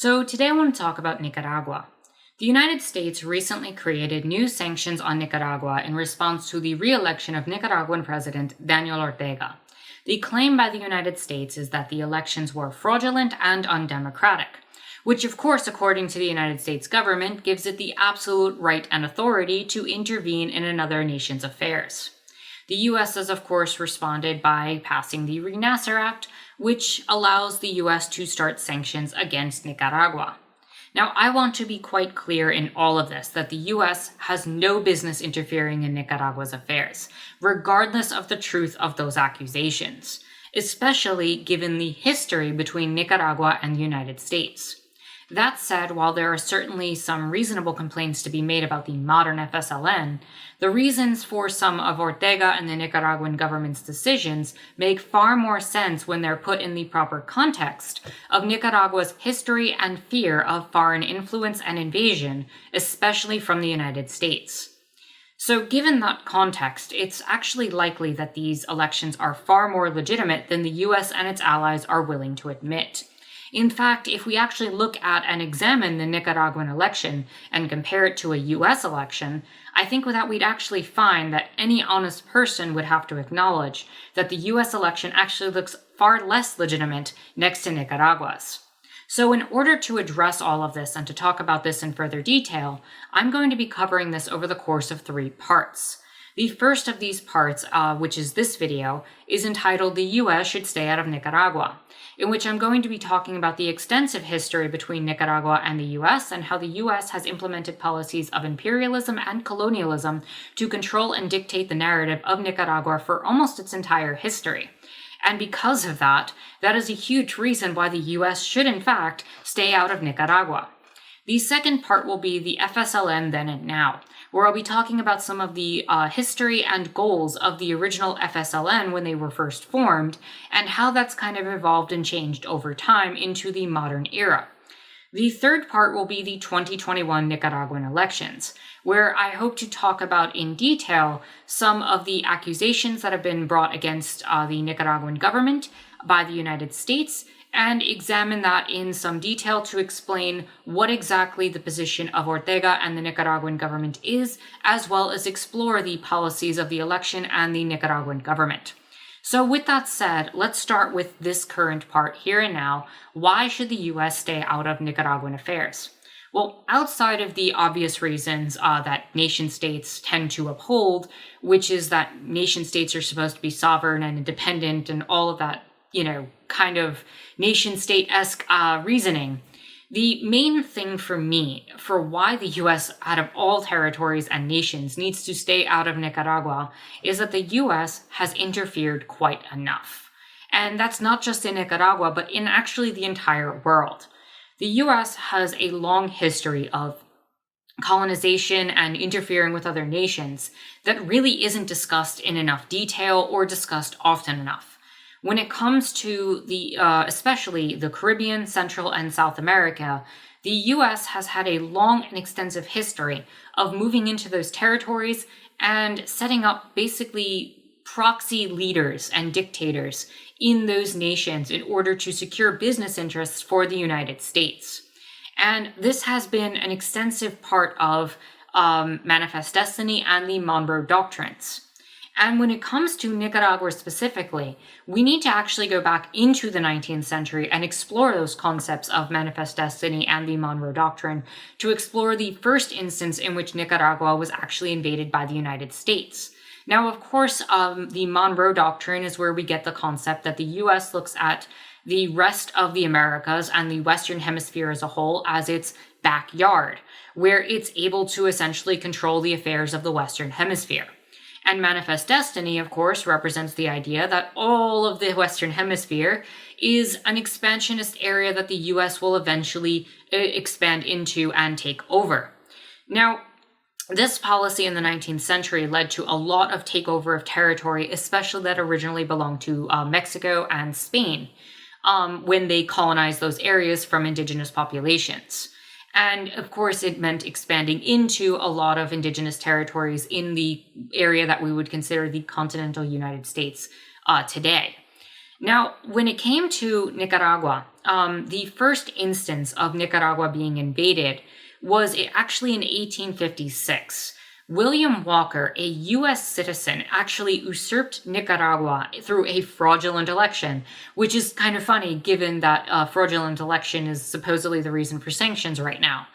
So today I want to talk about Nicaragua. The United States recently created new sanctions on Nicaragua in response to the re-election of Nicaraguan President Daniel Ortega. The claim by the United States is that the elections were fraudulent and undemocratic, which of course, according to the United States government, gives it the absolute right and authority to intervene in another nation's affairs. The US has of course responded by passing the Renacer Act, which allows the US to start sanctions against Nicaragua. Now, I want to be quite clear in all of this that the US has no business interfering in Nicaragua's affairs, regardless of the truth of those accusations, especially given the history between Nicaragua and the United States. That said, while there are certainly some reasonable complaints to be made about the modern FSLN, the reasons for some of Ortega and the Nicaraguan government's decisions make far more sense when they're put in the proper context of Nicaragua's history and fear of foreign influence and invasion, especially from the United States. So given that context, it's actually likely that these elections are far more legitimate than the US and its allies are willing to admit. In fact, if we actually look at and examine the Nicaraguan election and compare it to a US election, I think that we'd actually find that any honest person would have to acknowledge that the US election actually looks far less legitimate next to Nicaragua's. So in order to address all of this and to talk about this in further detail, I'm going to be covering this over the course of 3 parts. The first of these parts, which is this video, is entitled "The US Should Stay Out of Nicaragua," in which I'm going to be talking about the extensive history between Nicaragua and the US and how the US has implemented policies of imperialism and colonialism to control and dictate the narrative of Nicaragua for almost its entire history. And because of that, that is a huge reason why the US should in fact stay out of Nicaragua. The second part will be the FSLN then and now, where I'll be talking about some of the history and goals of the original FSLN when they were first formed, and how that's kind of evolved and changed over time into the modern era. The third part will be the 2021 Nicaraguan elections, where I hope to talk about in detail some of the accusations that have been brought against the Nicaraguan government by the United States, and examine that in some detail to explain what exactly the position of Ortega and the Nicaraguan government is, as well as explore the policies of the election and the Nicaraguan government. So with that said, let's start with this current part here and now. Why should the US stay out of Nicaraguan affairs? Well, outside of the obvious reasons that nation states tend to uphold, which is that nation states are supposed to be sovereign and independent and all of that, kind of nation-state-esque reasoning, the main thing for me for why the US, out of all territories and nations, needs to stay out of Nicaragua is that the US has interfered quite enough. And that's not just in Nicaragua, but in actually the entire world. The US has a long history of colonization and interfering with other nations that really isn't discussed in enough detail or discussed often enough. When it comes to especially the Caribbean, Central, and South America, the US has had a long and extensive history of moving into those territories and setting up basically proxy leaders and dictators in those nations in order to secure business interests for the United States. And this has been an extensive part of Manifest Destiny and the Monroe Doctrines. And when it comes to Nicaragua specifically, we need to actually go back into the 19th century and explore those concepts of Manifest Destiny and the Monroe Doctrine to explore the first instance in which Nicaragua was actually invaded by the United States. Now, of course, the Monroe Doctrine is where we get the concept that the US looks at the rest of the Americas and the Western Hemisphere as a whole as its backyard, where it's able to essentially control the affairs of the Western Hemisphere. And Manifest Destiny, of course, represents the idea that all of the Western Hemisphere is an expansionist area that the US will eventually expand into and take over. Now, this policy in the 19th century led to a lot of takeover of territory, especially that originally belonged to Mexico and Spain, when they colonized those areas from indigenous populations. And of course, it meant expanding into a lot of indigenous territories in the area that we would consider the continental United States today. Now, when it came to Nicaragua, the first instance of Nicaragua being invaded was actually in 1856. William Walker, a U.S. citizen, actually usurped Nicaragua through a fraudulent election, which is kind of funny given that fraudulent election is supposedly the reason for sanctions right now.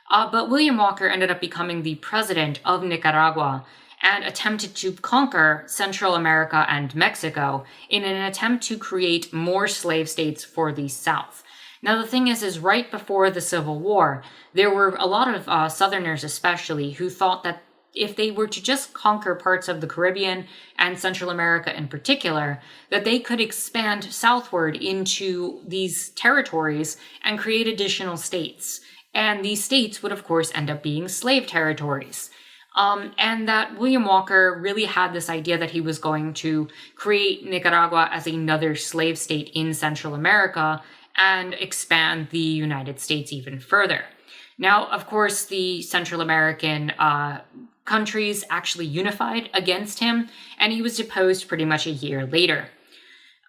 But William Walker ended up becoming the president of Nicaragua and attempted to conquer Central America and Mexico in an attempt to create more slave states for the South. Now, the thing is right before the Civil War, there were a lot of Southerners especially who thought that if they were to just conquer parts of the Caribbean and Central America in particular, that they could expand southward into these territories and create additional states. And these states would, of course, end up being slave territories. And that William Walker really had this idea that he was going to create Nicaragua as another slave state in Central America and expand the United States even further. Now, of course, the Central American countries actually unified against him, and he was deposed pretty much a year later.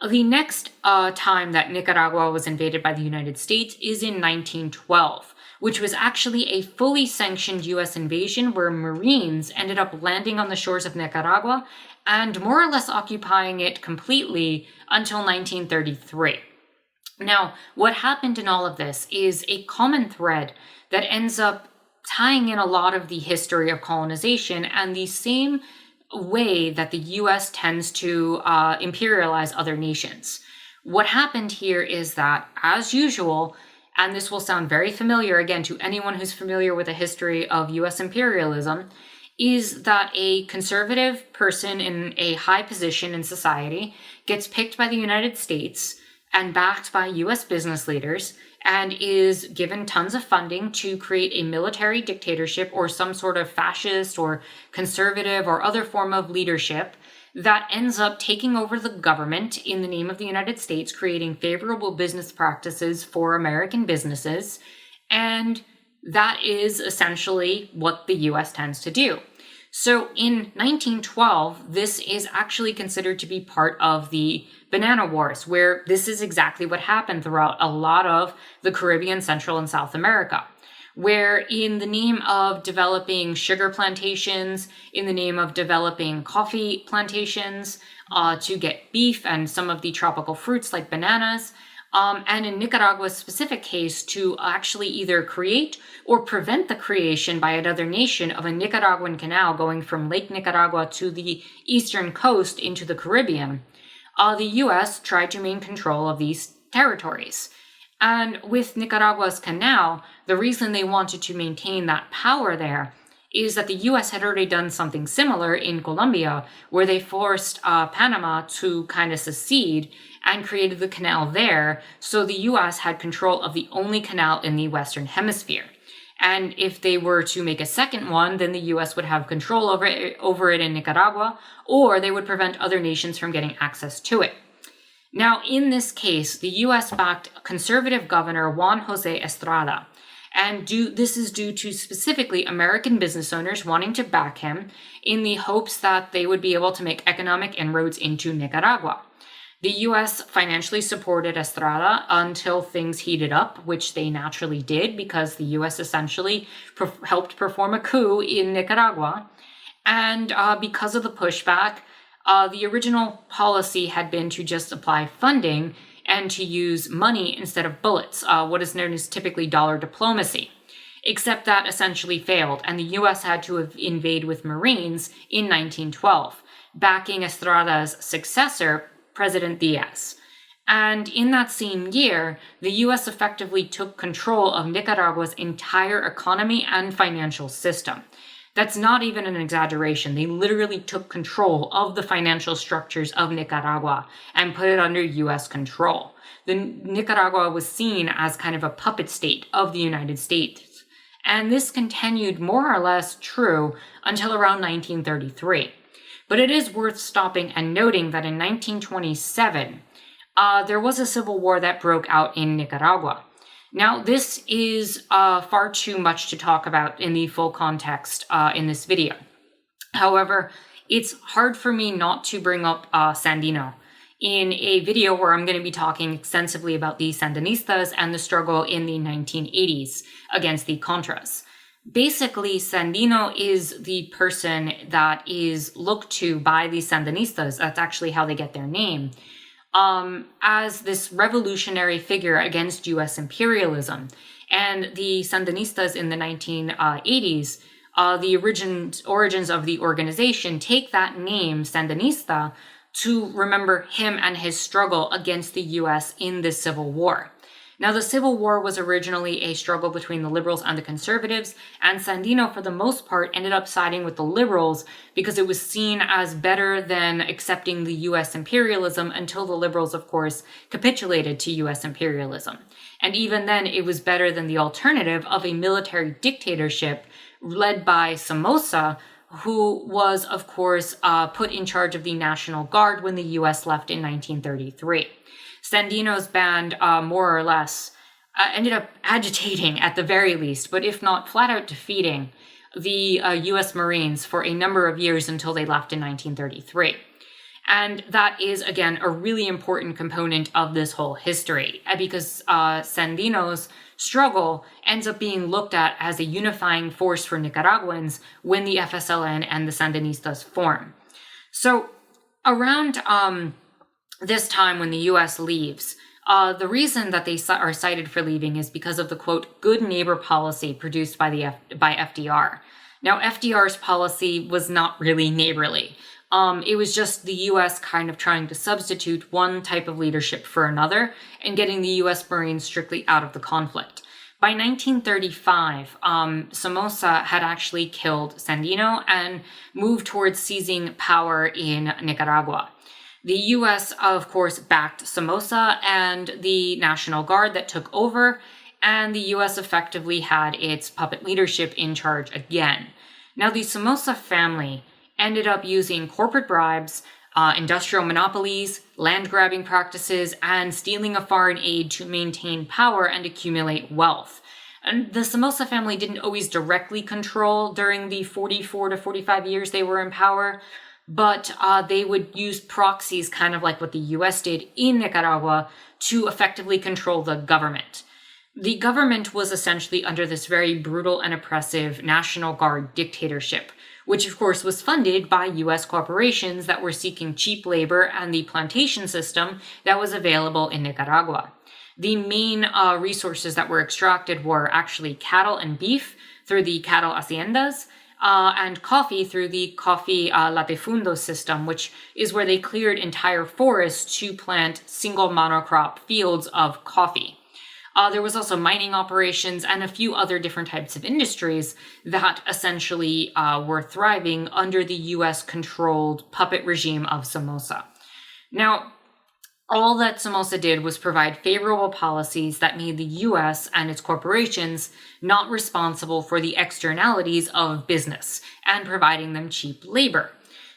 The next time that Nicaragua was invaded by the United States is in 1912, which was actually a fully sanctioned U.S. invasion where Marines ended up landing on the shores of Nicaragua and more or less occupying it completely until 1933. Now, what happened in all of this is a common thread that ends up tying in a lot of the history of colonization and the same way that the U.S. tends to imperialize other nations. What happened here is that, as usual, and this will sound very familiar again to anyone who's familiar with the history of U.S. imperialism, is that a conservative person in a high position in society gets picked by the United States and backed by U.S. business leaders and is given tons of funding to create a military dictatorship or some sort of fascist or conservative or other form of leadership that ends up taking over the government in the name of the United States, creating favorable business practices for American businesses. And that is essentially what the U.S. tends to do. So in 1912, this is actually considered to be part of the Banana Wars, where this is exactly what happened throughout a lot of the Caribbean, Central, and South America, where in the name of developing sugar plantations, in the name of developing coffee plantations, to get beef and some of the tropical fruits like bananas, and in Nicaragua's specific case, to actually either create or prevent the creation by another nation of a Nicaraguan canal going from Lake Nicaragua to the eastern coast into the Caribbean, the U.S. tried to maintain control of these territories. And with Nicaragua's canal, the reason they wanted to maintain that power there is that the U.S. had already done something similar in Colombia, where they forced Panama to kind of secede and created the canal there, so the U.S. had control of the only canal in the Western Hemisphere. And if they were to make a second one, then the U.S. would have control over it in Nicaragua, or they would prevent other nations from getting access to it. Now, in this case, the U.S. backed conservative governor Juan Jose Estrada, and this is due to specifically American business owners wanting to back him in the hopes that they would be able to make economic inroads into Nicaragua. The U.S. financially supported Estrada until things heated up, which they naturally did because the U.S. essentially helped perform a coup in Nicaragua. And because of the pushback, the original policy had been to just apply funding and to use money instead of bullets, what is known as typically dollar diplomacy. Except that essentially failed, and the U.S. had to invade with Marines in 1912, backing Estrada's successor, President Diaz. And in that same year, the U.S. effectively took control of Nicaragua's entire economy and financial system. That's not even an exaggeration. They literally took control of the financial structures of Nicaragua and put it under U.S. control. Nicaragua was seen as kind of a puppet state of the United States. And this continued more or less true until around 1933. But it is worth stopping and noting that in 1927, there was a civil war that broke out in Nicaragua. Now, this is far too much to talk about in the full context in this video. However, it's hard for me not to bring up Sandino in a video where I'm going to be talking extensively about the Sandinistas and the struggle in the 1980s against the Contras. Basically, Sandino is the person that is looked to by the Sandinistas, that's actually how they get their name, as this revolutionary figure against US imperialism. And the Sandinistas in the 1980s, the origins of the organization take that name, Sandinista, to remember him and his struggle against the US in the Civil War. Now, the Civil War was originally a struggle between the liberals and the conservatives, and Sandino, for the most part, ended up siding with the liberals because it was seen as better than accepting the US imperialism until the liberals, of course, capitulated to US imperialism. And even then, it was better than the alternative of a military dictatorship led by Somoza, who was, of course, put in charge of the National Guard when the US left in 1933. Sandino's band more or less ended up agitating at the very least, but if not flat out defeating the US Marines for a number of years until they left in 1933. And that is, again, a really important component of this whole history, because Sandino's struggle ends up being looked at as a unifying force for Nicaraguans when the FSLN and the Sandinistas form. So around this time when the U.S. leaves, the reason that they are cited for leaving is because of the, quote, good neighbor policy produced by FDR. Now, FDR's policy was not really neighborly. It was just the U.S. kind of trying to substitute one type of leadership for another and getting the U.S. Marines strictly out of the conflict. By 1935, Somoza had actually killed Sandino and moved towards seizing power in Nicaragua. The U.S., of course, backed Somoza and the National Guard that took over, and the U.S. effectively had its puppet leadership in charge again. Now, the Somoza family ended up using corporate bribes, industrial monopolies, land-grabbing practices, and stealing of foreign aid to maintain power and accumulate wealth. And the Somoza family didn't always directly control during the 44 to 45 years they were in power, but they would use proxies, kind of like what the U.S. did in Nicaragua, to effectively control the government. The government was essentially under this very brutal and oppressive National Guard dictatorship, which of course was funded by U.S. corporations that were seeking cheap labor and the plantation system that was available in Nicaragua. The main resources that were extracted were actually cattle and beef through the cattle haciendas, and coffee through the coffee latifundo system, which is where they cleared entire forests to plant single monocrop fields of coffee. There was also mining operations and a few other different types of industries that essentially were thriving under the U.S.-controlled puppet regime of Somoza. Now, all that Somoza did was provide favorable policies that made the U.S. and its corporations not responsible for the externalities of business and providing them cheap labor.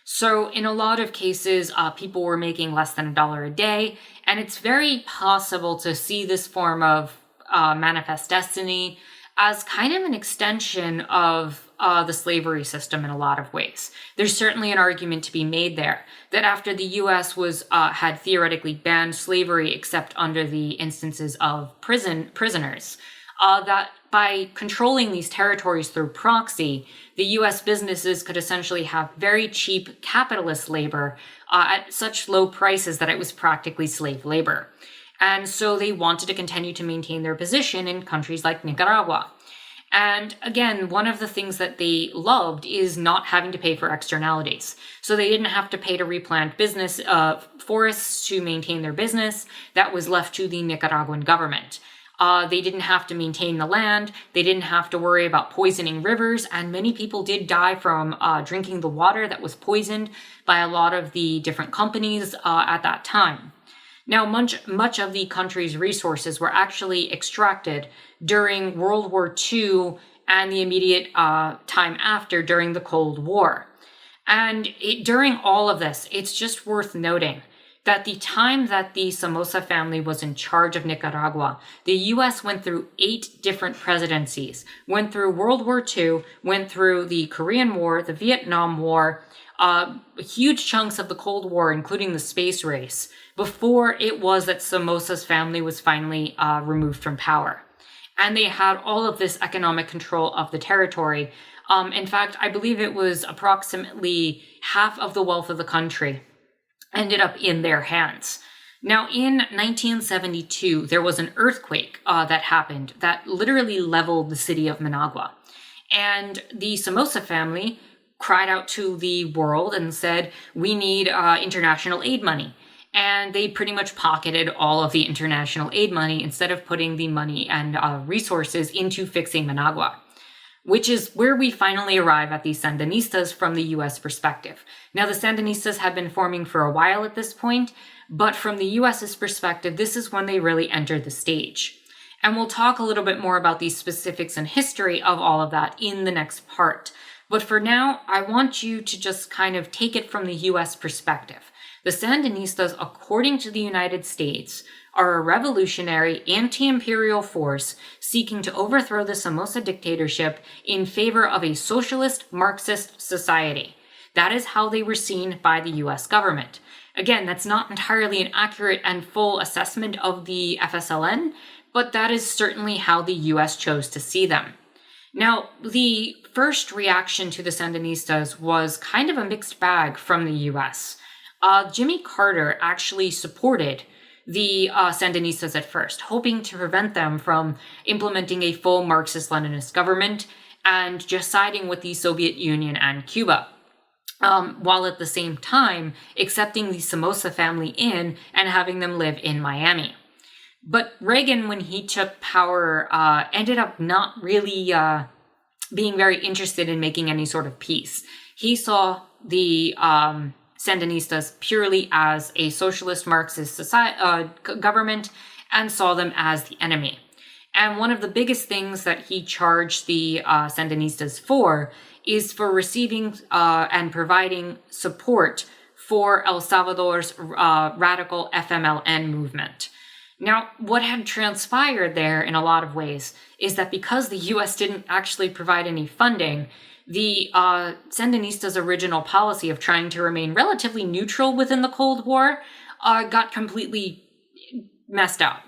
So in a lot of cases, people were making less than $1 a day, and it's very possible to see this form of manifest destiny as kind of an extension of the slavery system in a lot of ways. There's certainly an argument to be made there that after the U.S. had theoretically banned slavery except under the instances of prisoners, that by controlling these territories through proxy, the U.S. businesses could essentially have very cheap capitalist labor at such low prices that it was practically slave labor. And so they wanted to continue to maintain their position in countries like Nicaragua. And again, one of the things that they loved is not having to pay for externalities. So they didn't have to pay to replant forests to maintain their business. That was left to the Nicaraguan government. They didn't have to maintain the land. They didn't have to worry about poisoning rivers. And many people did die from drinking the water that was poisoned by a lot of the different companies at that time. Now, much of the country's resources were actually extracted during World War II and the immediate time after, during the Cold War. And during all of this, it's just worth noting that the time that the Somoza family was in charge of Nicaragua, the U.S. went through 8 different presidencies, went through World War II, went through the Korean War, the Vietnam War, huge chunks of the Cold War, including the space race, before it was that Somoza's family was finally removed from power. And they had all of this economic control of the territory. In fact, I believe it was approximately half of the wealth of the country ended up in their hands. Now, in 1972, there was an earthquake that happened that literally leveled the city of Managua. And the Somoza family cried out to the world and said, we need international aid money. And they pretty much pocketed all of the international aid money instead of putting the money and resources into fixing Managua, which is where we finally arrive at the Sandinistas from the US perspective. Now, the Sandinistas have been forming for a while at this point, but from the US's perspective, this is when they really entered the stage. And we'll talk a little bit more about the specifics and history of all of that in the next part. But for now, I want you to just kind of take it from the US perspective. The Sandinistas, according to the United States, are a revolutionary anti-imperial force seeking to overthrow the Somoza dictatorship in favor of a socialist Marxist society. That is how they were seen by the US government. Again, that's not entirely an accurate and full assessment of the FSLN, but that is certainly how the US chose to see them. Now, the first reaction to the Sandinistas was kind of a mixed bag from the US. Jimmy Carter actually supported the Sandinistas at first, hoping to prevent them from implementing a full Marxist-Leninist government and just siding with the Soviet Union and Cuba, while at the same time accepting the Somoza family in and having them live in Miami. But Reagan, when he took power, ended up not really being very interested in making any sort of peace. He saw the Sandinistas purely as a socialist Marxist government and saw them as the enemy. And one of the biggest things that he charged the Sandinistas for is for receiving and providing support for El Salvador's radical FMLN movement. Now, what had transpired there in a lot of ways is that because the US didn't actually provide any funding, the Sandinistas' original policy of trying to remain relatively neutral within the Cold War got completely messed up.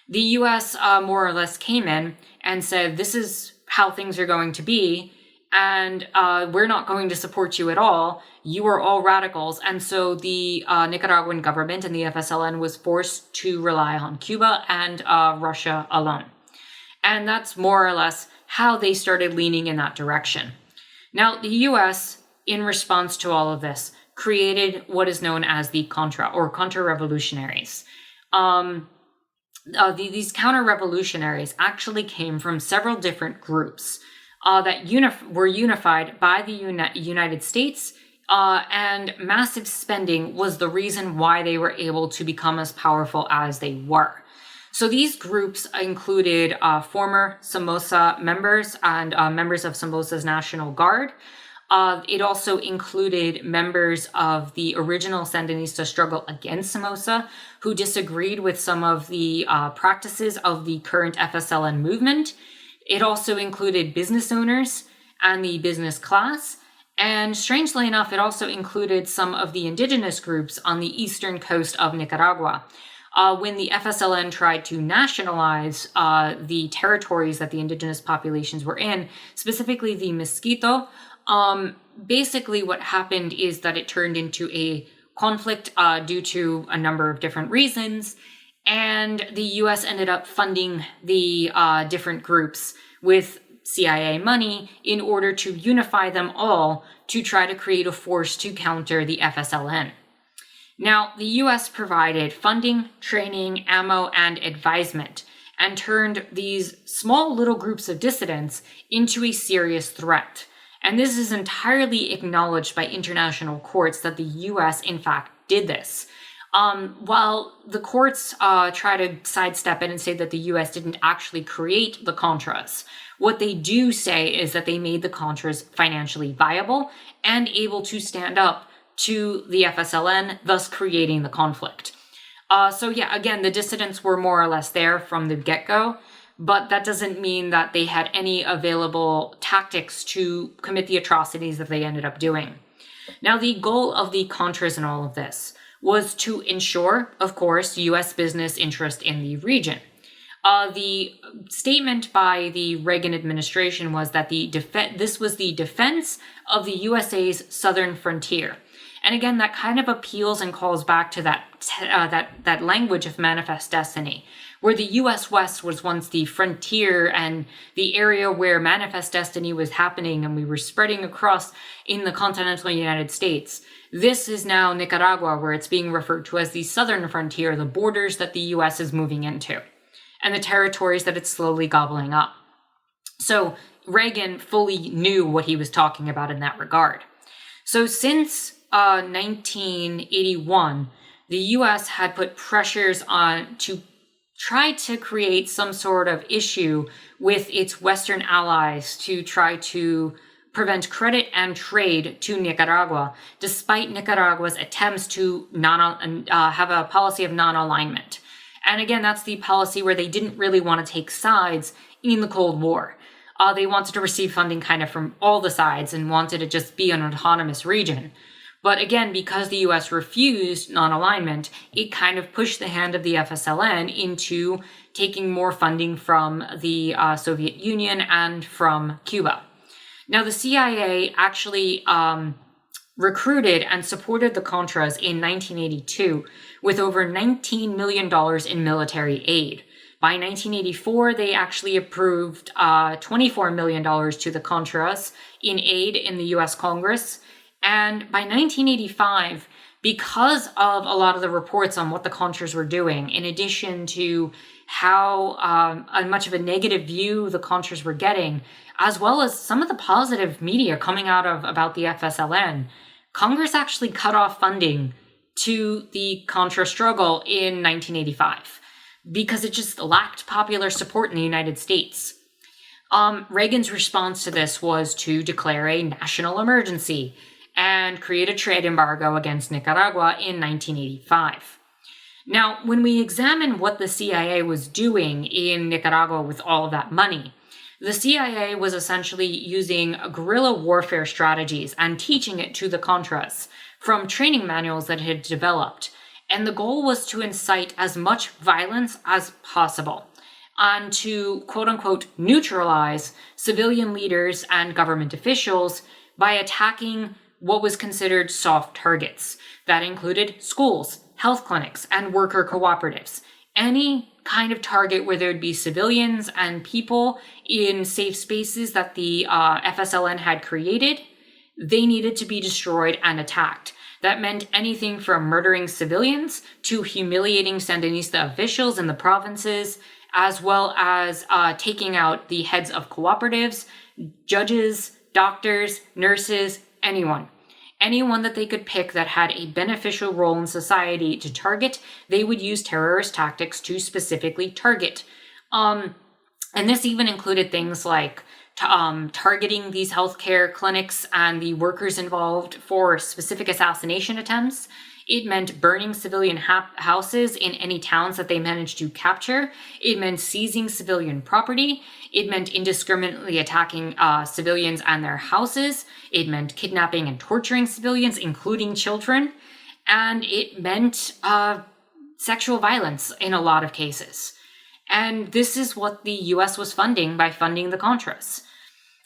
The US more or less came in and said, this is how things are going to be, and we're not going to support you at all. You are all radicals. And so the Nicaraguan government and the FSLN was forced to rely on Cuba and Russia alone. And that's more or less how they started leaning in that direction. Now, the US, in response to all of this, created what is known as the Contra Revolutionaries. These counter-revolutionaries actually came from several different groups that were unified by the United States, and massive spending was the reason why they were able to become as powerful as they were. So these groups included former Somoza members and members of Somoza's National Guard. It also included members of the original Sandinista struggle against Somoza, who disagreed with some of the practices of the current FSLN movement. It also included business owners and the business class. And strangely enough, it also included some of the indigenous groups on the eastern coast of Nicaragua. When the FSLN tried to nationalize the territories that the indigenous populations were in, specifically the Mosquito, basically what happened is that it turned into a conflict due to a number of different reasons, and the US ended up funding the different groups with CIA money in order to unify them all to try to create a force to counter the FSLN. Now, the US provided funding, training, ammo, and advisement, and turned these small little groups of dissidents into a serious threat. And this is entirely acknowledged by international courts that the US, in fact, did this. While the courts try to sidestep it and say that the US didn't actually create the Contras, what they do say is that they made the Contras financially viable and able to stand up to the FSLN, thus creating the conflict. So yeah, again, the dissidents were more or less there from the get-go, but that doesn't mean that they had any available tactics to commit the atrocities that they ended up doing. Now, the goal of the Contras in all of this was to ensure, of course, U.S. business interest in the region. The statement by the Reagan administration was that this was the defense of the USA's southern frontier. And again, that kind of appeals and calls back to that language of manifest destiny, where the U.S. West was once the frontier and the area where manifest destiny was happening, and we were spreading across in the continental United States. This is now Nicaragua, where it's being referred to as the southern frontier, the borders that the U.S. is moving into, and the territories that it's slowly gobbling up. So Reagan fully knew what he was talking about in that regard. So since 1981, the U.S. had put pressures on to try to create some sort of issue with its Western allies to try to prevent credit and trade to Nicaragua, despite Nicaragua's attempts to have a policy of non-alignment. And again, that's the policy where they didn't really want to take sides in the Cold War. They wanted to receive funding kind of from all the sides and wanted to just be an autonomous region. But again, because the U.S. refused non-alignment, it kind of pushed the hand of the FSLN into taking more funding from the Soviet Union and from Cuba. Now, the CIA actually recruited and supported the Contras in 1982 with over $19 million in military aid. By 1984, they actually approved $24 million to the Contras in aid in the U.S. Congress. And by 1985, because of a lot of the reports on what the Contras were doing, in addition to how much of a negative view the Contras were getting, as well as some of the positive media coming out of about the FSLN, Congress actually cut off funding to the Contra struggle in 1985 because it just lacked popular support in the United States. Reagan's response to this was to declare a national emergency and create a trade embargo against Nicaragua in 1985. Now, when we examine what the CIA was doing in Nicaragua with all of that money, the CIA was essentially using guerrilla warfare strategies and teaching it to the Contras from training manuals that it had developed. And the goal was to incite as much violence as possible and to, quote unquote, neutralize civilian leaders and government officials by attacking what was considered soft targets. That included schools, health clinics, and worker cooperatives. Any kind of target where there would be civilians and people in safe spaces that the FSLN had created, they needed to be destroyed and attacked. That meant anything from murdering civilians to humiliating Sandinista officials in the provinces, as well as taking out the heads of cooperatives, judges, doctors, nurses, anyone that they could pick that had a beneficial role in society to target. They would use terrorist tactics to specifically target. And this even included things like targeting these healthcare clinics and the workers involved for specific assassination attempts. It meant burning civilian houses in any towns that they managed to capture. It meant seizing civilian property. It meant indiscriminately attacking civilians and their houses. It meant kidnapping and torturing civilians, including children. And it meant sexual violence in a lot of cases. And this is what the U.S. was funding by funding the Contras.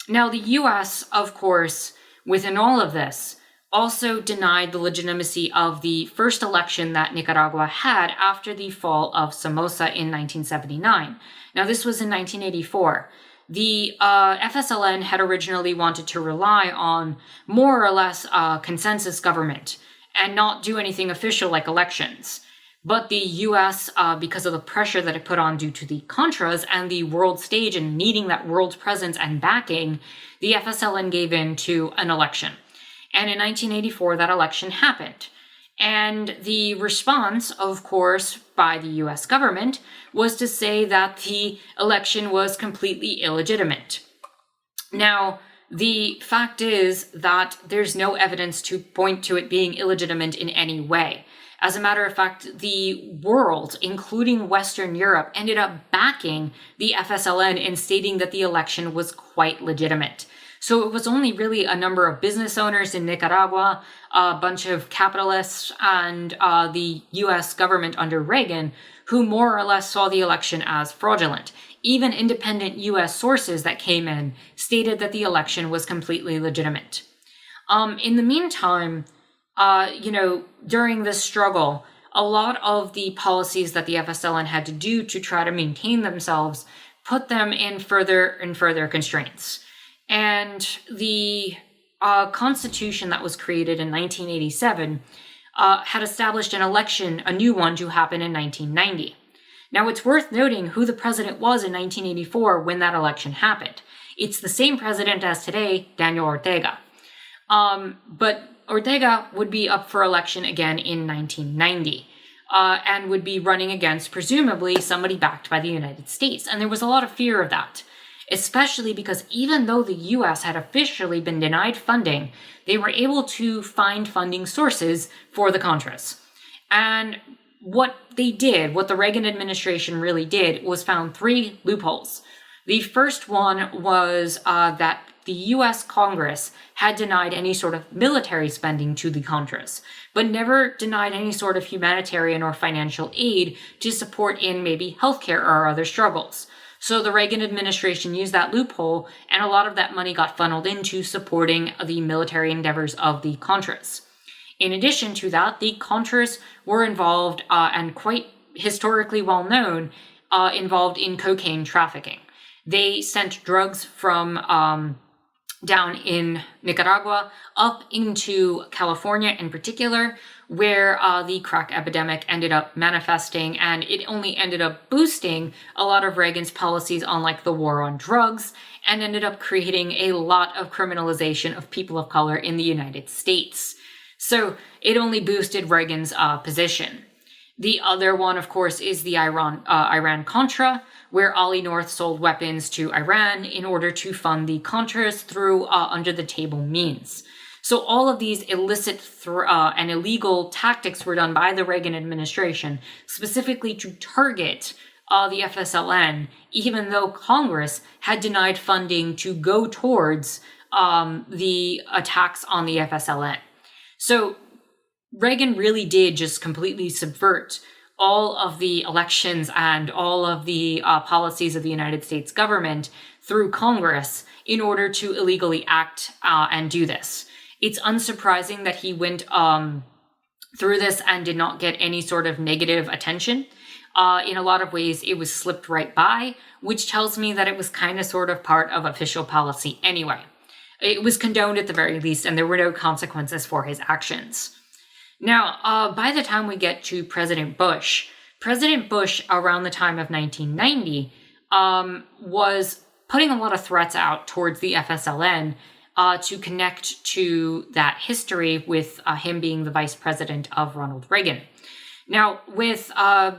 Now, the U.S., of course, within all of this, also denied the legitimacy of the first election that Nicaragua had after the fall of Somoza in 1979. Now, this was in 1984. The FSLN had originally wanted to rely on more or less consensus government and not do anything official like elections. But the U.S., because of the pressure that it put on due to the Contras and the world stage and needing that world presence and backing, the FSLN gave in to an election. And in 1984, that election happened. And the response, of course, by the U.S. government was to say that the election was completely illegitimate. Now, the fact is that there's no evidence to point to it being illegitimate in any way. As a matter of fact, the world, including Western Europe, ended up backing the FSLN and stating that the election was quite legitimate. So it was only really a number of business owners in Nicaragua, a bunch of capitalists, and the US government under Reagan who more or less saw the election as fraudulent. Even independent US sources that came in stated that the election was completely legitimate. In the meantime, during this struggle, a lot of the policies that the FSLN had to do to try to maintain themselves put them in further and further constraints. And the Constitution that was created in 1987 had established an election, a new one, to happen in 1990. Now, it's worth noting who the president was in 1984 when that election happened. It's the same president as today, Daniel Ortega. But Ortega would be up for election again in 1990 and would be running against, presumably, somebody backed by the United States. And there was a lot of fear of that, especially because even though the U.S. had officially been denied funding, they were able to find funding sources for the Contras. And what they did, what the Reagan administration really did, was found three loopholes. The first one was that the U.S. Congress had denied any sort of military spending to the Contras, but never denied any sort of humanitarian or financial aid to support in maybe healthcare or other struggles. So the Reagan administration used that loophole, and a lot of that money got funneled into supporting the military endeavors of the Contras. In addition to that, the Contras were involved, and quite historically well known, involved in cocaine trafficking. They sent drugs from down in Nicaragua up into California in particular, where the crack epidemic ended up manifesting, and it only ended up boosting a lot of Reagan's policies on like the war on drugs, and ended up creating a lot of criminalization of people of color in the United States. So it only boosted Reagan's position. The other one, of course, is the Iran-contra, where Ollie North sold weapons to Iran in order to fund the Contras through under-the-table means. So all of these illicit and illegal tactics were done by the Reagan administration, specifically to target the FSLN, even though Congress had denied funding to go towards the attacks on the FSLN. So Reagan really did just completely subvert all of the elections and all of the policies of the United States government through Congress in order to illegally act and do this. It's unsurprising that he went through this and did not get any sort of negative attention. In a lot of ways, it was slipped right by, which tells me that it was kind of sort of part of official policy anyway. It was condoned at the very least, and there were no consequences for his actions. Now, by the time we get to President Bush, around the time of 1990, was putting a lot of threats out towards the FSLN to connect to that history with him being the vice president of Ronald Reagan. Now, with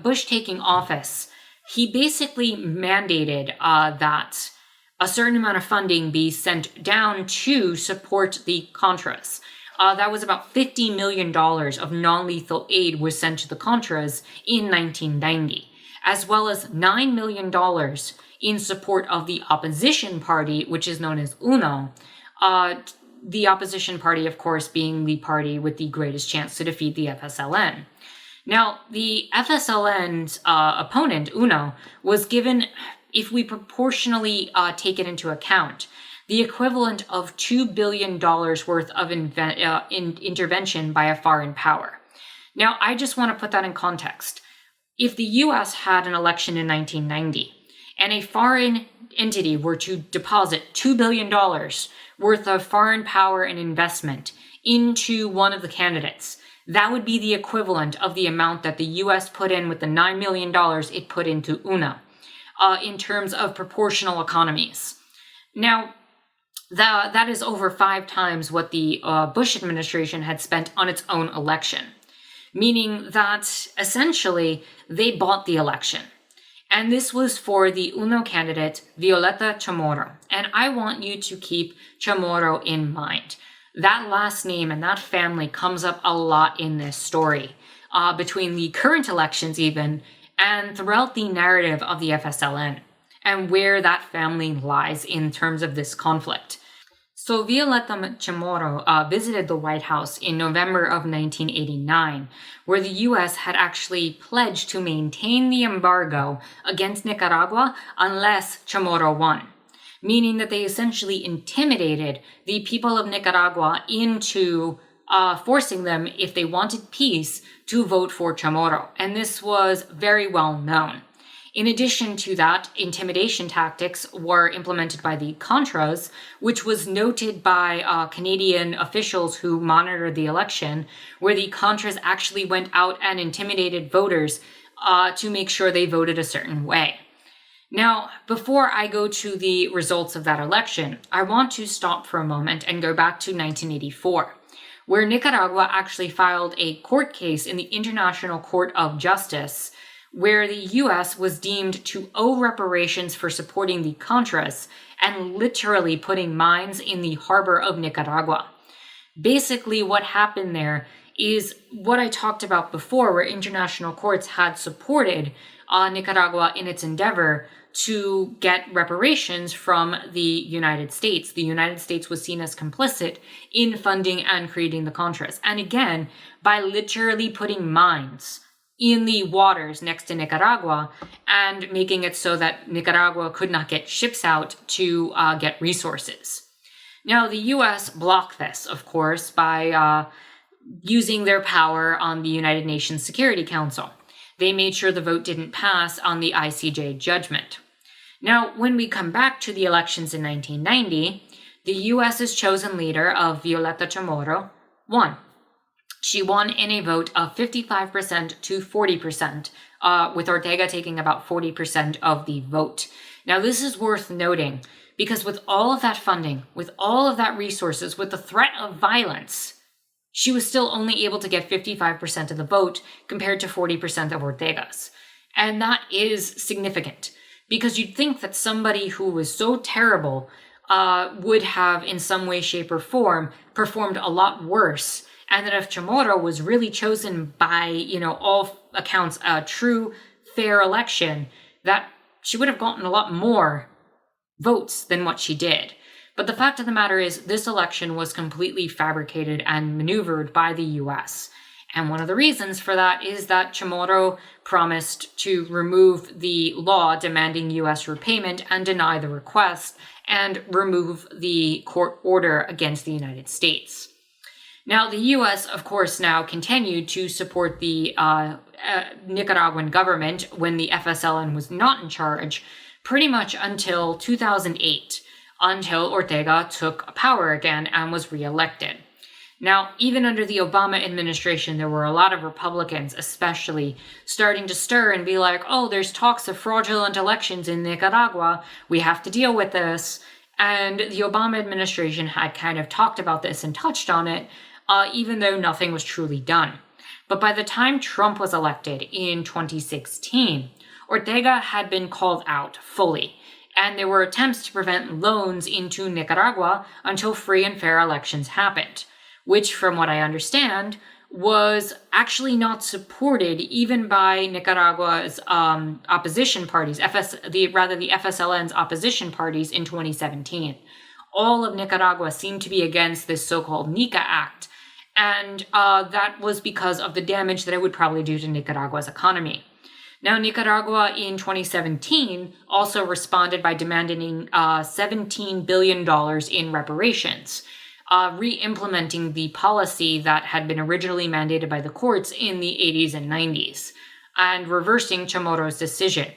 Bush taking office, he basically mandated that a certain amount of funding be sent down to support the Contras. That was about $50 million of non-lethal aid was sent to the Contras in 1990, as well as $9 million in support of the opposition party, which is known as UNO. The opposition party, of course, being the party with the greatest chance to defeat the FSLN. Now, the FSLN's opponent, UNO, was given, if we proportionally take it into account, the equivalent of $2 billion worth of intervention by a foreign power. Now, I just want to put that in context. If the U.S. had an election in 1990 and a foreign entity were to deposit $2 billion worth of foreign power and investment into one of the candidates, that would be the equivalent of the amount that the U.S. put in with the $9 million it put into UNO in terms of proportional economies. Now, that is over 5 times what the Bush administration had spent on its own election, meaning that essentially they bought the election. And this was for the UNO candidate, Violeta Chamorro. And I want you to keep Chamorro in mind. That last name and that family comes up a lot in this story, between the current elections even, and throughout the narrative of the FSLN, and where that family lies in terms of this conflict. So Violeta Chamorro visited the White House in November of 1989, where the U.S. had actually pledged to maintain the embargo against Nicaragua unless Chamorro won, meaning that they essentially intimidated the people of Nicaragua into forcing them, if they wanted peace, to vote for Chamorro. And this was very well known. In addition to that, intimidation tactics were implemented by the Contras, which was noted by Canadian officials who monitored the election, where the Contras actually went out and intimidated voters to make sure they voted a certain way. Now, before I go to the results of that election, I want to stop for a moment and go back to 1984, where Nicaragua actually filed a court case in the International Court of Justice, where the U.S. was deemed to owe reparations for supporting the Contras and literally putting mines in the harbor of Nicaragua. Basically, what happened there is what I talked about before, where international courts had supported Nicaragua in its endeavor to get reparations from the United States. The United States was seen as complicit in funding and creating the Contras. And again, by literally putting mines in the waters next to Nicaragua and making it so that Nicaragua could not get ships out to get resources. Now, the U.S. blocked this, of course, by using their power on the United Nations Security Council. They made sure the vote didn't pass on the ICJ judgment. Now, when we come back to the elections in 1990, the U.S.'s chosen leader of Violeta Chamorro won. She won in a vote of 55% to 40%, with Ortega taking about 40% of the vote. Now, this is worth noting because with all of that funding, with all of that resources, with the threat of violence, she was still only able to get 55% of the vote compared to 40% of Ortega's. And that is significant because you'd think that somebody who was so terrible would have, in some way, shape, or form, performed a lot worse. And that if Chamorro was really chosen by, all accounts, a true, fair election, that she would have gotten a lot more votes than what she did. But the fact of the matter is, this election was completely fabricated and maneuvered by the U.S. And one of the reasons for that is that Chamorro promised to remove the law demanding U.S. repayment and deny the request and remove the court order against the United States. Now, the U.S., of course, now continued to support the Nicaraguan government when the FSLN was not in charge, pretty much until 2008, until Ortega took power again and was reelected. Now, even under the Obama administration, there were a lot of Republicans, especially, starting to stir and be like, oh, there's talks of fraudulent elections in Nicaragua. We have to deal with this. And the Obama administration had kind of talked about this and touched on it, even though nothing was truly done. But by the time Trump was elected in 2016, Ortega had been called out fully, and there were attempts to prevent loans into Nicaragua until free and fair elections happened, which, from what I understand, was actually not supported even by Nicaragua's opposition parties, the FSLN's opposition parties in 2017. All of Nicaragua seemed to be against this so-called Nica Act, and that was because of the damage that it would probably do to Nicaragua's economy. Now, Nicaragua in 2017 also responded by demanding $17 billion in reparations, re-implementing the policy that had been originally mandated by the courts in the 80s and 90s, and reversing Chamorro's decision.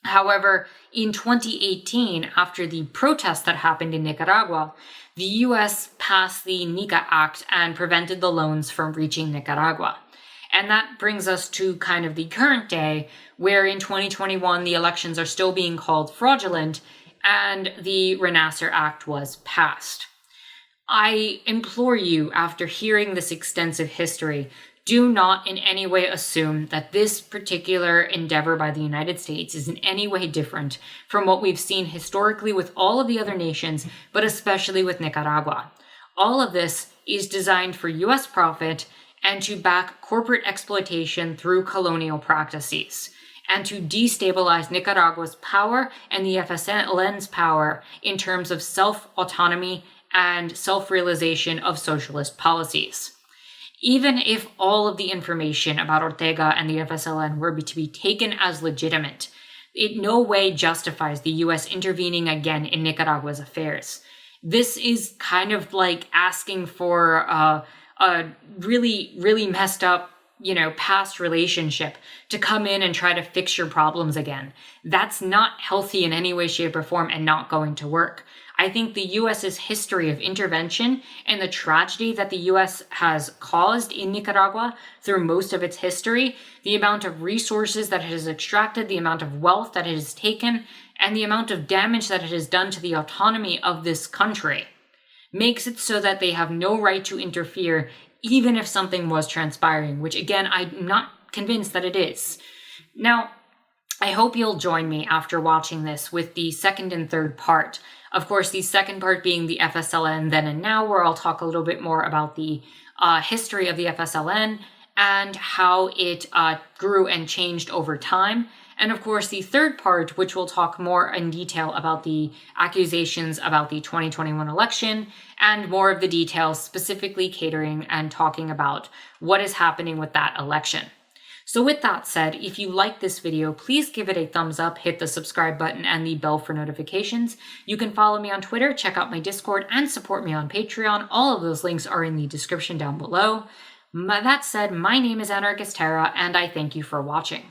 However, in 2018, after the protests that happened in Nicaragua, the U.S. passed the Nica Act and prevented the loans from reaching Nicaragua. And that brings us to kind of the current day, where in 2021, the elections are still being called fraudulent, and the Renacer Act was passed. I implore you, after hearing this extensive history, do not in any way assume that this particular endeavor by the United States is in any way different from what we've seen historically with all of the other nations, but especially with Nicaragua. All of this is designed for U.S. profit and to back corporate exploitation through colonial practices, and to destabilize Nicaragua's power and the FSLN's power in terms of self-autonomy and self-realization of socialist policies. Even if all of the information about Ortega and the FSLN were to be taken as legitimate, it no way justifies the US intervening again in Nicaragua's affairs. This is kind of like asking for a really, really messed up, past relationship to come in and try to fix your problems again. That's not healthy in any way, shape, or form and not going to work. I think the US's history of intervention and the tragedy that the US has caused in Nicaragua through most of its history, the amount of resources that it has extracted, the amount of wealth that it has taken, and the amount of damage that it has done to the autonomy of this country makes it so that they have no right to interfere even if something was transpiring, which again, I'm not convinced that it is. Now, I hope you'll join me after watching this with the second and third part. Of course, the second part being the FSLN then and now, where I'll talk a little bit more about the history of the FSLN and how it grew and changed over time. And of course, the third part, which will talk more in detail about the accusations about the 2021 election and more of the details, specifically catering and talking about what is happening with that election. So with that said, if you like this video, please give it a thumbs up, hit the subscribe button and the bell for notifications. You can follow me on Twitter, check out my Discord, and support me on Patreon. All of those links are in the description down below. That said, my name is Anarchist Terra, and I thank you for watching.